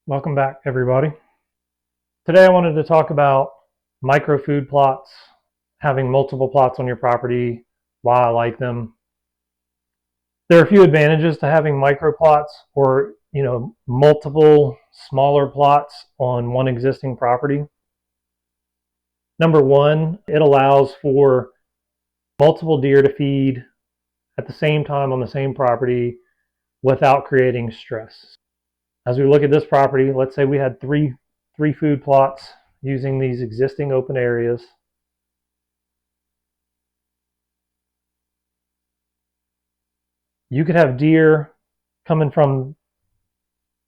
Welcome back, everybody. Today I wanted to talk about micro food plots, having multiple plots on your property, why I like them. There are a few advantages to having micro plots or multiple smaller plots on one existing property. Number one, it allows for multiple deer to feed at the same time on the same property without creating stress. As we look at this property, let's say we had three food plots using these existing open areas. You could have deer coming from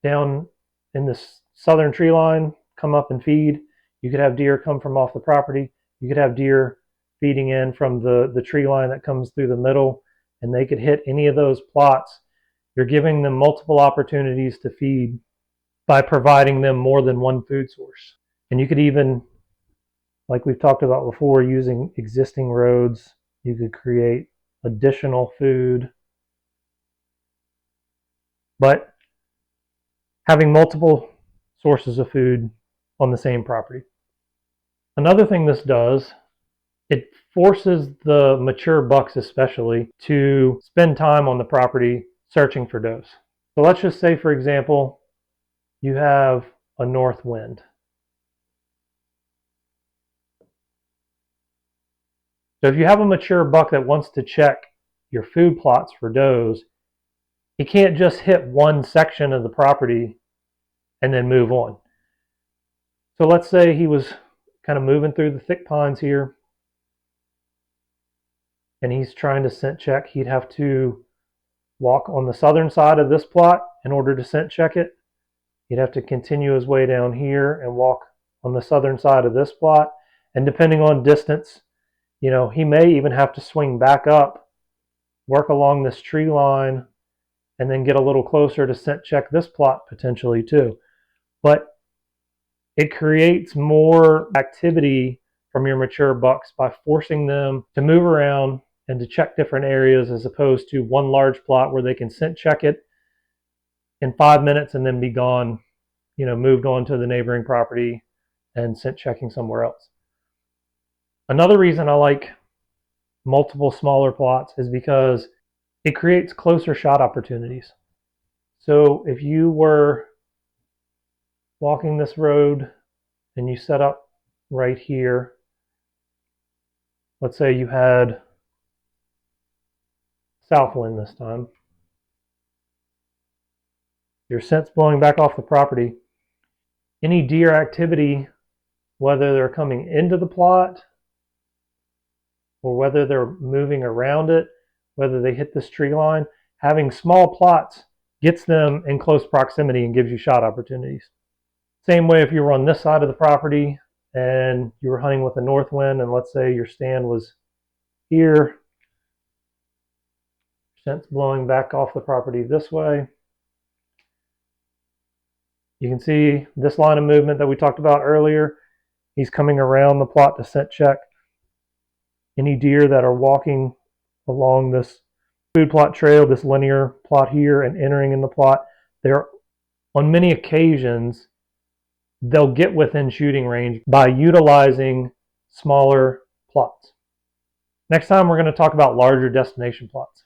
down in this southern tree line, come up and feed. You could have deer come from off the property. You could have deer feeding in from the tree line that comes through the middle, and they could hit any of those plots. You're giving them multiple opportunities to feed by providing them more than one food source. And you could even, like we've talked about before, using existing roads, you could create additional food. But having multiple sources of food on the same property. Another thing this does, it forces the mature bucks especially to spend time on the property searching for does. So let's just say, for example, you have a north wind. So if you have a mature buck that wants to check your food plots for does, he can't just hit one section of the property and then move on. So let's say he was kind of moving through the thick pines here, and he's trying to scent check. He'd have to walk on the southern side of this plot in order to scent check it. He'd have to continue his way down here and walk on the southern side of this plot. And depending on distance, he may even have to swing back up, work along this tree line, and then get a little closer to scent check this plot potentially too. But it creates more activity from your mature bucks by forcing them to move around and to check different areas, as opposed to one large plot where they can scent check it in 5 minutes and then be gone, moved on to the neighboring property and scent checking somewhere else. Another reason I like multiple smaller plots is because it creates closer shot opportunities. So if you were walking this road and you set up right here, let's say you had south wind this time, your scent's blowing back off the property. Any deer activity, whether they're coming into the plot or whether they're moving around it, whether they hit this tree line, having small plots gets them in close proximity and gives you shot opportunities. Same way if you were on this side of the property and you were hunting with a north wind, and let's say your stand was here, scent's blowing back off the property this way. You can see this line of movement that we talked about earlier. He's coming around the plot to scent check. Any deer that are walking along this food plot trail, this linear plot here, and entering in the plot, they're on many occasions, they'll get within shooting range by utilizing smaller plots. Next time we're going to talk about larger destination plots.